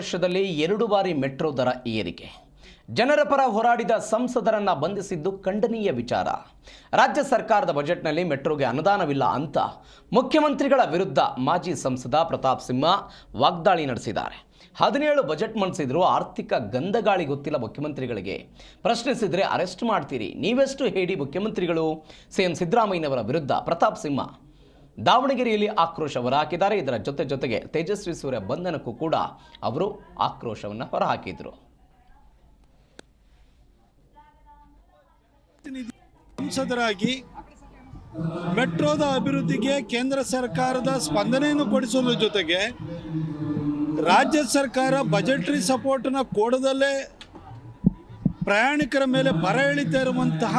ವರ್ಷದಲ್ಲಿ 2 ಬಾರಿ ಮೆಟ್ರೋ ದರ ಏರಿಕೆ. ಜನರ ಪರ ಹೋರಾಡಿದ ಸಂಸದರನ್ನ ಬಂಧಿಸಿದ್ದು ಖಂಡನೀಯ ವಿಚಾರ. ರಾಜ್ಯ ಸರ್ಕಾರದ ಬಜೆಟ್ನಲ್ಲಿ ಮೆಟ್ರೋಗೆ ಅನುದಾನವಿಲ್ಲ ಅಂತ ಮುಖ್ಯಮಂತ್ರಿಗಳ ವಿರುದ್ಧ ಮಾಜಿ ಸಂಸದ ಪ್ರತಾಪ್ ಸಿಂಹ ವಾಗ್ದಾಳಿ ನಡೆಸಿದ್ದಾರೆ. 17 ಬಜೆಟ್ ಮಂಡಿಸಿದ್ರು ಆರ್ಥಿಕ ಗಂಧಗಾಳಿ ಗೊತ್ತಿಲ್ಲ ಮುಖ್ಯಮಂತ್ರಿಗಳಿಗೆ. ಪ್ರಶ್ನಿಸಿದ್ರೆ ಅರೆಸ್ಟ್ ಮಾಡ್ತೀರಿ, ನೀವೆಷ್ಟು ಹೇಳಿ ಮುಖ್ಯಮಂತ್ರಿಗಳು. ಸಿಎಂ ಸಿದ್ದರಾಮಯ್ಯನವರ ವಿರುದ್ಧ ಪ್ರತಾಪ್ ಸಿಂಹ ದಾವಣಗೆರೆಯಲ್ಲಿ ಆಕ್ರೋಶ ಹೊರಹಾಕಿದ್ದಾರೆ. ಇದರ ಜೊತೆಗೆ ತೇಜಸ್ವಿ ಸೂರ್ಯ ಬಂಧನಕ್ಕೂ ಕೂಡ ಅವರು ಆಕ್ರೋಶವನ್ನು ಹೊರಹಾಕಿದರು. ಸಂಸದರಾಗಿ ಮೆಟ್ರೋದ ಅಭಿವೃದ್ಧಿಗೆ ಕೇಂದ್ರ ಸರ್ಕಾರದ ಸ್ಪಂದನೆಯನ್ನು ಕೊಡಿಸೋದ್ರ ಜೊತೆಗೆ ರಾಜ್ಯ ಸರ್ಕಾರ ಬಜೆಟರಿ ಸಪೋರ್ಟನ್ನು ಕೊಡದಲ್ಲೇ ಪ್ರಯಾಣಿಕರ ಮೇಲೆ ಬರ ಎಳಿತಾ ಇರುವಂತಹ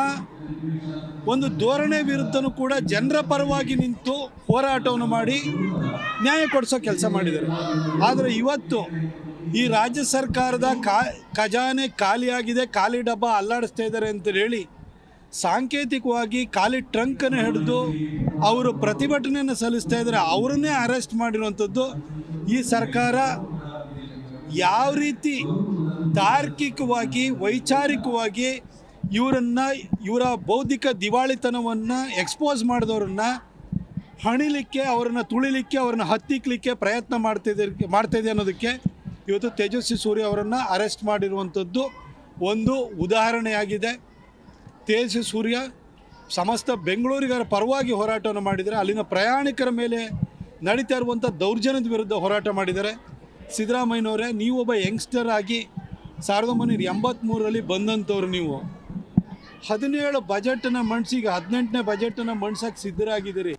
ಒಂದು ಧೋರಣೆ ವಿರುದ್ಧನೂ ಕೂಡ ಜನರ ಪರವಾಗಿ ನಿಂತು ಹೋರಾಟವನ್ನು ಮಾಡಿ ನ್ಯಾಯ ಕೊಡಿಸೋ ಕೆಲಸ ಮಾಡಿದ್ದಾರೆ. ಆದರೆ ಇವತ್ತು ಈ ರಾಜ್ಯ ಸರ್ಕಾರದ ಖಜಾನೆ ಖಾಲಿಯಾಗಿದೆ, ಖಾಲಿ ಡಬ್ಬ ಅಲ್ಲಾಡಿಸ್ತಾ ಇದ್ದಾರೆ ಅಂತ ಹೇಳಿ ಸಾಂಕೇತಿಕವಾಗಿ ಖಾಲಿ ಟ್ರಂಕನ್ನು ಹಿಡಿದು ಅವರು ಪ್ರತಿಭಟನೆಯನ್ನು ಸಲ್ಲಿಸ್ತಾ ಇದ್ದಾರೆ. ಅವರನ್ನೇ ಅರೆಸ್ಟ್ ಮಾಡಿರುವಂಥದ್ದು. ಈ ಸರ್ಕಾರ ಯಾವ ರೀತಿ ತಾರ್ಕಿಕವಾಗಿ ವೈಚಾರಿಕವಾಗಿ ಇವರ ಬೌದ್ಧಿಕ ದಿವಾಳಿತನವನ್ನು ಎಕ್ಸ್ಪೋಸ್ ಮಾಡಿದವ್ರನ್ನ ಹಣಿಲಿಕ್ಕೆ, ಅವರನ್ನು ತುಳಿಲಿಕ್ಕೆ, ಅವ್ರನ್ನ ಹತ್ತಿಕ್ಕಲಿಕ್ಕೆ ಪ್ರಯತ್ನ ಮಾಡ್ತಾಯಿದೆ ಅನ್ನೋದಕ್ಕೆ ಇವತ್ತು ತೇಜಸ್ವಿ ಸೂರ್ಯ ಅವರನ್ನು ಅರೆಸ್ಟ್ ಮಾಡಿರುವಂಥದ್ದು ಒಂದು ಉದಾಹರಣೆಯಾಗಿದೆ. ತೇಜಸ್ವಿ ಸೂರ್ಯ ಸಮಸ್ತ ಬೆಂಗಳೂರಿಗರ ಪರವಾಗಿ ಹೋರಾಟವನ್ನು ಮಾಡಿದ್ದಾರೆ. ಅಲ್ಲಿನ ಪ್ರಯಾಣಿಕರ ಮೇಲೆ ನಡೀತಾ ಇರುವಂಥ ದೌರ್ಜನ್ಯದ ವಿರುದ್ಧ ಹೋರಾಟ ಮಾಡಿದ್ದಾರೆ. ಸಿದ್ದರಾಮಯ್ಯನವರೇ, ನೀವೊಬ್ಬ ಯಂಗ್ಸ್ಟರ್ ಆಗಿ 1983ರಲ್ಲಿ ಬಂದಂಥವ್ರು. ನೀವು 17 ಬಜೆಟನ್ನು ಮಂಡಿಸಿ ಈಗ 18ನೇ ಬಜೆಟನ್ನು ಮಂಡ್ಸೋಕ್ಕೆ ಸಿದ್ಧರಾಗಿದ್ದೀರಿ.